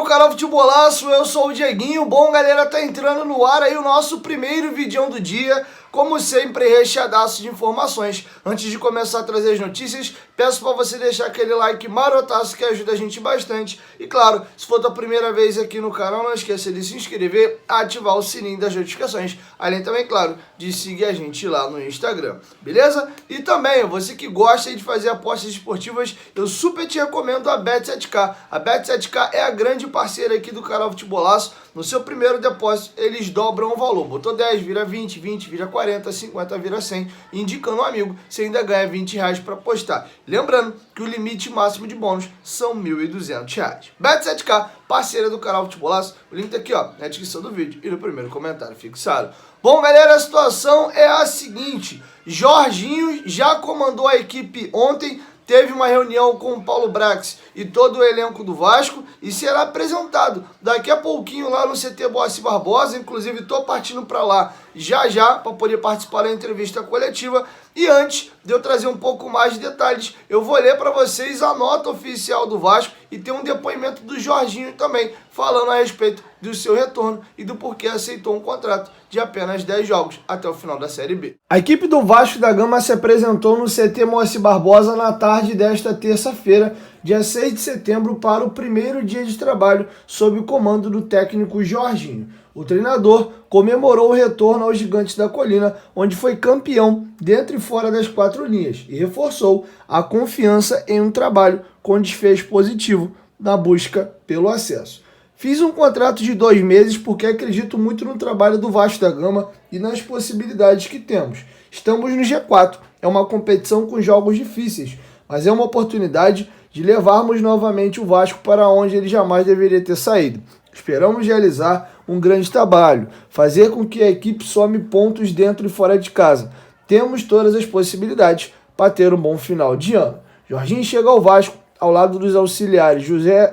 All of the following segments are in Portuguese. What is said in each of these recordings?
canal Futebolaço, eu sou o Dieguinho. Bom, galera, tá entrando no ar aí o nosso primeiro vídeo do dia. Como sempre, recheadaço de informações. Antes de começar a trazer as notícias, peço para você deixar aquele like marotaço que ajuda a gente bastante. E claro, se for a primeira vez aqui no canal, não esqueça de se inscrever, ativar o sininho das notificações. Além também, claro, de seguir a gente lá no Instagram, beleza? E também, você que gosta de fazer apostas esportivas, eu super te recomendo a Bet7k. A Bet7k é a grande parceira aqui do canal Futebolaço. No seu primeiro depósito, eles dobram o valor. Botou 10, vira 20, 20, vira 40, 50, vira 100. Indicando um amigo, você ainda ganha R$20 para apostar. Lembrando que o limite máximo de bônus são R$1.200. Bet7k, parceira do canal Futebolaço. O link tá aqui, ó, na descrição do vídeo e no primeiro comentário fixado. Bom, galera, a situação é a seguinte. Jorginho já comandou a equipe ontem. Teve uma reunião com o Paulo Brax e todo o elenco do Vasco e será apresentado daqui a pouquinho lá no CT Boacir Barbosa. Inclusive, estou partindo para lá já para poder participar da entrevista coletiva. E antes de eu trazer um pouco mais de detalhes, eu vou ler para vocês a nota oficial do Vasco e tem um depoimento do Jorginho também, falando a respeito do seu retorno e do porquê aceitou um contrato de apenas 10 jogos até o final da Série B. A equipe do Vasco da Gama se apresentou no CT Boacir Barbosa na tarde desta terça-feira, dia 6 de setembro, para o primeiro dia de trabalho sob o comando do técnico Jorginho. O treinador comemorou o retorno aos Gigantes da Colina, onde foi campeão dentro e fora das 4 linhas, e reforçou a confiança em um trabalho com desfecho positivo na busca pelo acesso. Fiz um contrato de 2 meses porque acredito muito no trabalho do Vasco da Gama e nas possibilidades que temos. Estamos no G4, é uma competição com jogos difíceis, mas é uma oportunidade de levarmos novamente o Vasco para onde ele jamais deveria ter saído. Esperamos realizar um grande trabalho, fazer com que a equipe some pontos dentro e fora de casa. Temos todas as possibilidades para ter um bom final de ano. Jorginho chega ao Vasco ao lado dos auxiliares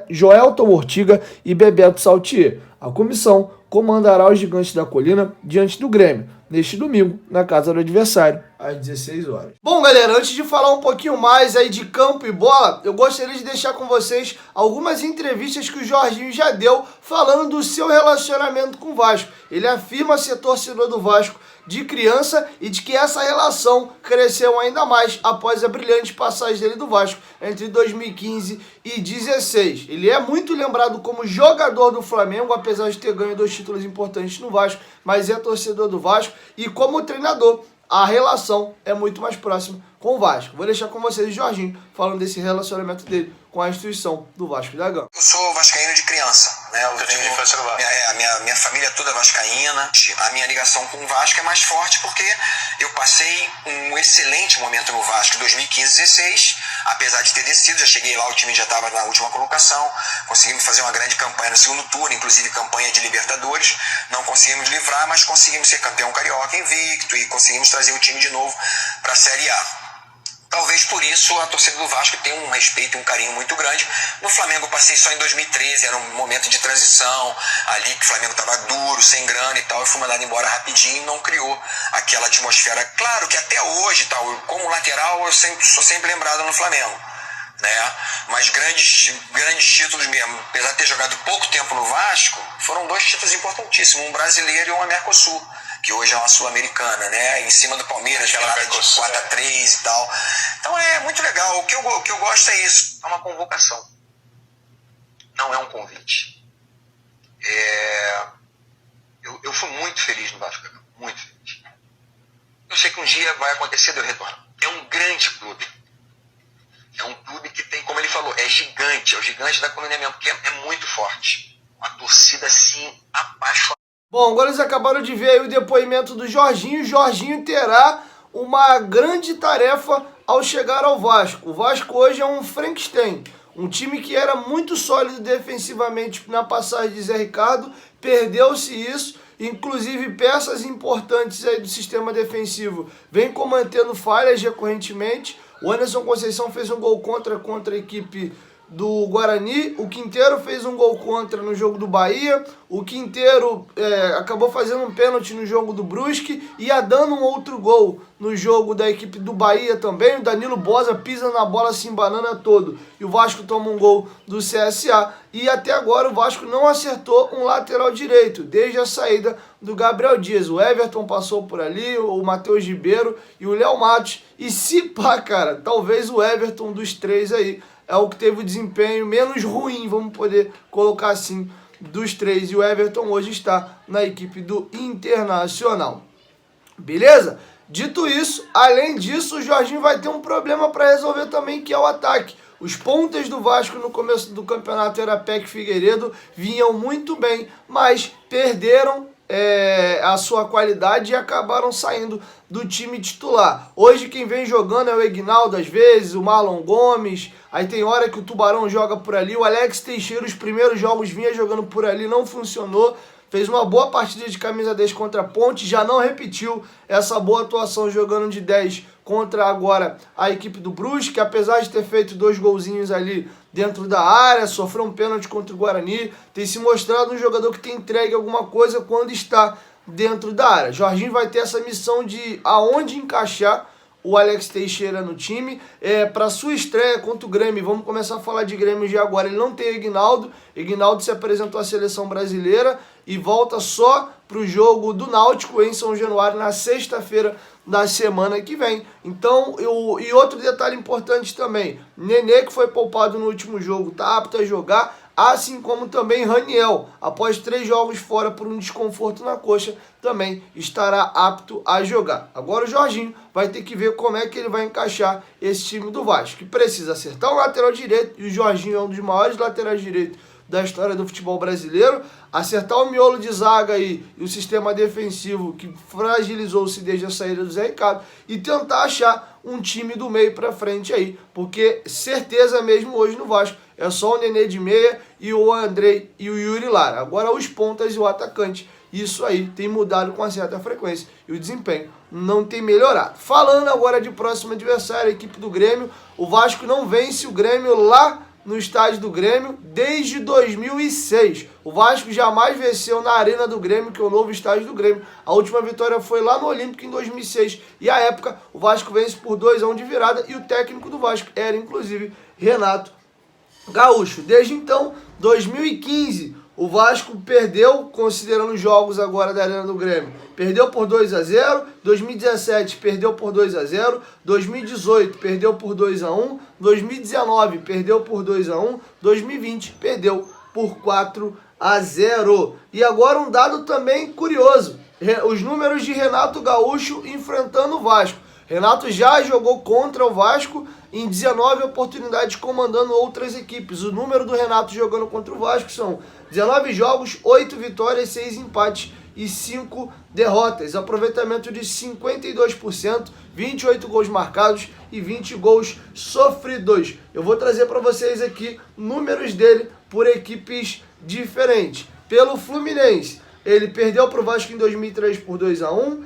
Joelton Ortiga e Bebeto Saltier. A comissão comandará os Gigantes da Colina diante do Grêmio, neste domingo, na casa do adversário, às 16 horas. Bom, galera, antes de falar um pouquinho mais aí de campo e bola, eu gostaria de deixar com vocês algumas entrevistas que o Jorginho já deu falando do seu relacionamento com o Vasco. Ele afirma ser torcedor do Vasco de criança e de que essa relação cresceu ainda mais após a brilhante passagem dele do Vasco entre 2015 e 2016. Ele é muito lembrado como jogador do Flamengo, apesar de ter ganho 2 títulos importantes no Vasco, mas é torcedor do Vasco e como treinador a relação é muito mais próxima com o Vasco. Vou deixar com vocês o Jorginho falando desse relacionamento dele com a instituição do Vasco da Gama. Eu sou vascaíno de criança, né? Minha família toda é vascaína. A minha ligação com o Vasco é mais forte porque eu passei um excelente momento no Vasco em 2015 e 2016. Apesar de ter descido, já cheguei lá, o time já estava na última colocação. Conseguimos fazer uma grande campanha no segundo turno, inclusive campanha de Libertadores. Não conseguimos livrar, mas conseguimos ser campeão carioca invicto e conseguimos trazer o time de novo para a Série A. Talvez por isso a torcida do Vasco tenha um respeito e um carinho muito grande. No Flamengo eu passei só em 2013, era um momento de transição, ali que o Flamengo estava duro, sem grana e tal, eu fui mandado embora rapidinho, não criou aquela atmosfera. Claro que até hoje, tal, como lateral, eu sou sempre lembrado no Flamengo, né? Mas grandes títulos mesmo, apesar de ter jogado pouco tempo no Vasco, foram 2 títulos importantíssimos, um brasileiro e um Mercosul, que hoje é uma sul-americana, né? Em cima do Palmeiras, virada de 4-3 e tal. Então é muito legal. O que eu gosto é isso. É uma convocação. Não é um convite. Eu fui muito feliz no Vasco, muito feliz. Eu sei que um dia vai acontecer de eu retornar. É um grande clube. É um clube que tem, como ele falou, é gigante. É o gigante da colônia mesmo, porque é muito forte. Uma torcida assim, apaixonada. Bom, agora eles acabaram de ver aí o depoimento do Jorginho. Jorginho terá uma grande tarefa ao chegar ao Vasco. O Vasco hoje é um Frankenstein, um time que era muito sólido defensivamente na passagem de Zé Ricardo, perdeu-se isso, inclusive peças importantes aí do sistema defensivo vem cometendo falhas recorrentemente. O Anderson Conceição fez um gol contra a equipe do Guarani, o Quinteiro fez um gol contra no jogo do Bahia, o Quinteiro acabou fazendo um pênalti no jogo do Brusque, ia dando um outro gol no jogo da equipe do Bahia também, o Danilo Bosa pisa na bola, se embanana todo, e o Vasco toma um gol do CSA, e até agora o Vasco não acertou um lateral direito, desde a saída do Gabriel Dias. O Everton passou por ali, o Matheus Ribeiro e o Léo Matos, e se pá, cara, talvez o Everton dos três aí é o que teve o desempenho menos ruim, vamos poder colocar assim, dos três. E o Everton hoje está na equipe do Internacional. Beleza? Dito isso, além disso, o Jorginho vai ter um problema para resolver também, que é o ataque. Os pontas do Vasco no começo do campeonato era Peck e Figueiredo, vinham muito bem, mas perderam a sua qualidade e acabaram saindo do time titular. Hoje quem vem jogando é o Egnaldo às vezes, o Marlon Gomes, aí tem hora que o Tubarão joga por ali, o Alex Teixeira os primeiros jogos vinha jogando por ali, não funcionou, fez uma boa partida de camisa 10 contra a Ponte, já não repetiu essa boa atuação jogando de 10 contra agora a equipe do Brusque, apesar de ter feito 2 golzinhos ali dentro da área, sofreu um pênalti contra o Guarani, tem se mostrado um jogador que tem entregue alguma coisa quando está dentro da área. Jorginho vai ter essa missão de aonde encaixar o Alex Teixeira no time. Para sua estreia contra o Grêmio, vamos começar a falar de Grêmio já agora, ele não tem Egnaldo, Egnaldo se apresentou à seleção brasileira e volta só para o jogo do Náutico em São Januário na sexta-feira da semana que vem. Então, e outro detalhe importante também, Nenê, que foi poupado no último jogo, está apto a jogar, assim como também Raniel, após 3 jogos fora por um desconforto na coxa, também estará apto a jogar. Agora o Jorginho vai ter que ver como é que ele vai encaixar esse time do Vasco, que precisa acertar o lateral direito, e o Jorginho é um dos maiores laterais direitos da história do futebol brasileiro, acertar o miolo de zaga aí, e o sistema defensivo que fragilizou-se desde a saída do Zé Ricardo, e tentar achar um time do meio para frente aí, porque certeza mesmo hoje no Vasco é só o Nenê de meia e o Andrei e o Yuri Lara. Agora os pontas e o atacante, isso aí tem mudado com uma certa frequência e o desempenho não tem melhorado. Falando agora de próximo adversário, a equipe do Grêmio, o Vasco não vence o Grêmio lá no estádio do Grêmio desde 2006. O Vasco jamais venceu na Arena do Grêmio, que é o novo estádio do Grêmio. A última vitória foi lá no Olímpico em 2006. E à época, o Vasco vence por 2-1 de virada e o técnico do Vasco era, inclusive, Renato Gaúcho. Desde então, 2015, o Vasco perdeu, considerando os jogos agora da Arena do Grêmio, perdeu por 2-0, 2017 perdeu por 2-0, 2018 perdeu por 2-1, 2019 perdeu por 2-1, 2020 perdeu por 4-0. E agora um dado também curioso, os números de Renato Gaúcho enfrentando o Vasco. Renato já jogou contra o Vasco em 19 oportunidades comandando outras equipes. O número do Renato jogando contra o Vasco são 19 jogos, 8 vitórias, 6 empates e 5 derrotas. Aproveitamento de 52%, 28 gols marcados e 20 gols sofridos. Eu vou trazer para vocês aqui números dele por equipes diferentes. Pelo Fluminense, ele perdeu para o Vasco em 2003 por 2-1,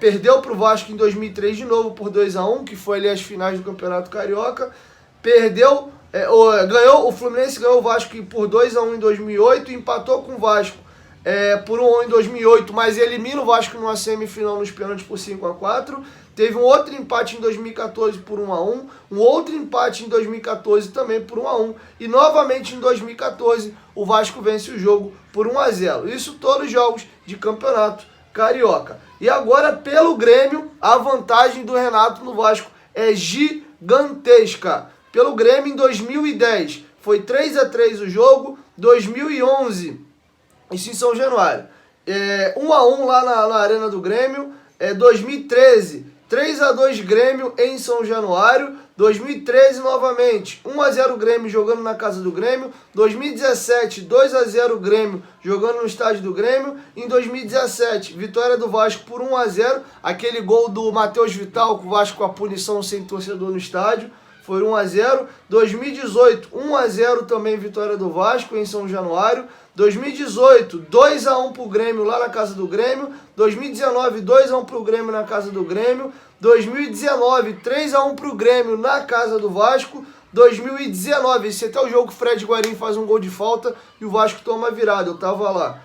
perdeu para o Vasco em 2003 de novo por 2-1, que foi ali as finais do Campeonato Carioca, o Fluminense ganhou o Vasco por 2-1 em 2008, empatou com o Vasco por 1-1 em 2008, mas elimina o Vasco numa semifinal nos pênaltis por 5-4, teve um outro empate em 2014 por 1-1, um outro empate em 2014 também por 1-1, e novamente em 2014 o Vasco vence o jogo por 1-0, isso todos os jogos de Campeonato Carioca. E agora, pelo Grêmio, a vantagem do Renato no Vasco é gigantesca. Pelo Grêmio, em 2010, foi 3-3 o jogo. 2011, isso em São Januário, 1-1 lá na Arena do Grêmio. 2013, 3-2 Grêmio em São Januário. 2013 novamente, 1-0 Grêmio jogando na casa do Grêmio. 2017, 2-0 Grêmio jogando no estádio do Grêmio. Em 2017, vitória do Vasco por 1-0. Aquele gol do Matheus Vital, com o Vasco com a punição sem torcedor no estádio, foi 1-0. 2018, 1-0 também vitória do Vasco em São Januário. 2018, 2-1 pro Grêmio lá na casa do Grêmio. 2019, 2-1 pro Grêmio na casa do Grêmio. 2019, 3-1 pro Grêmio na casa do Vasco. 2019, esse é até o jogo que o Fred Guarim faz um gol de falta e o Vasco toma virada, eu tava lá.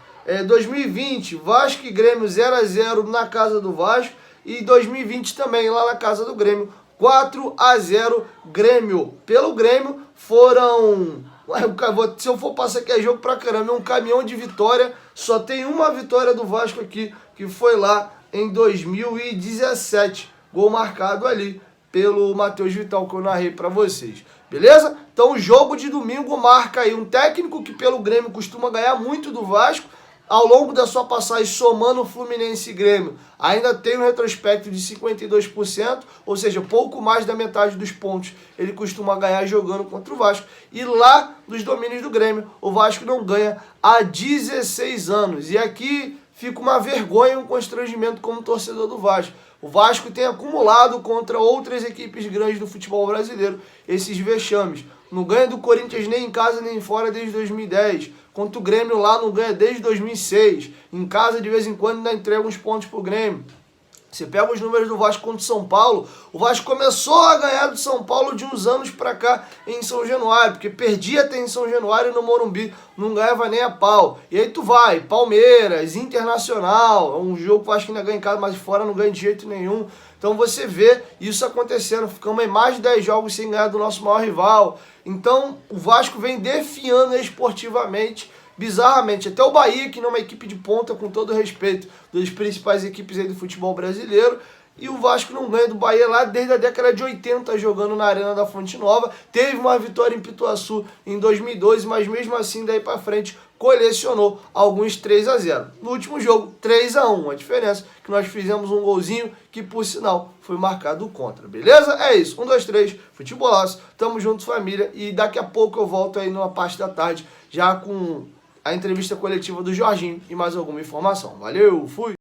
2020, Vasco e Grêmio 0 a 0 na casa do Vasco, e 2020 também lá na casa do Grêmio, 4 a 0 Grêmio. Pelo Grêmio foram... Se eu for passar aqui é jogo pra caramba, é um caminhão de vitória. Só tem uma vitória do Vasco aqui, que foi lá em 2017. Gol marcado ali pelo Matheus Vital, que eu narrei pra vocês. Beleza? Então o jogo de domingo marca aí um técnico que pelo Grêmio costuma ganhar muito do Vasco. Ao longo da sua passagem, somando Fluminense e Grêmio, ainda tem um retrospecto de 52%, ou seja, pouco mais da metade dos pontos ele costuma ganhar jogando contra o Vasco. E lá dos domínios do Grêmio, o Vasco não ganha há 16 anos. E aqui fica uma vergonha e um constrangimento como torcedor do Vasco. O Vasco tem acumulado contra outras equipes grandes do futebol brasileiro esses vexames. Não ganha do Corinthians nem em casa nem fora desde 2010. Contra o Grêmio lá não ganha desde 2006. Em casa de vez em quando ainda entrega uns pontos pro Grêmio. Você pega os números do Vasco contra o São Paulo, o Vasco começou a ganhar do São Paulo de uns anos pra cá em São Januário, porque perdia até em São Januário e no Morumbi, não ganhava nem a pau. E aí tu vai, Palmeiras, Internacional, é um jogo que o Vasco ainda ganha em casa, mas fora não ganha de jeito nenhum. Então você vê isso acontecendo, ficamos em mais de 10 jogos sem ganhar do nosso maior rival. Então o Vasco vem definhando esportivamente, bizarramente. Até o Bahia, que não é uma equipe de ponta, com todo respeito, das principais equipes aí do futebol brasileiro, e o Vasco não ganha do Bahia lá desde a década de 80, jogando na Arena da Fonte Nova. Teve uma vitória em Pituaçu em 2012, mas mesmo assim daí pra frente colecionou alguns 3 a 0. No último jogo, 3 a 1. A diferença é que nós fizemos um golzinho que, por sinal, foi marcado contra. Beleza? É isso. 1, 2, 3. Futebolaço. Tamo junto, família. E daqui a pouco eu volto aí numa parte da tarde, já com a entrevista coletiva do Jorginho e mais alguma informação. Valeu, fui!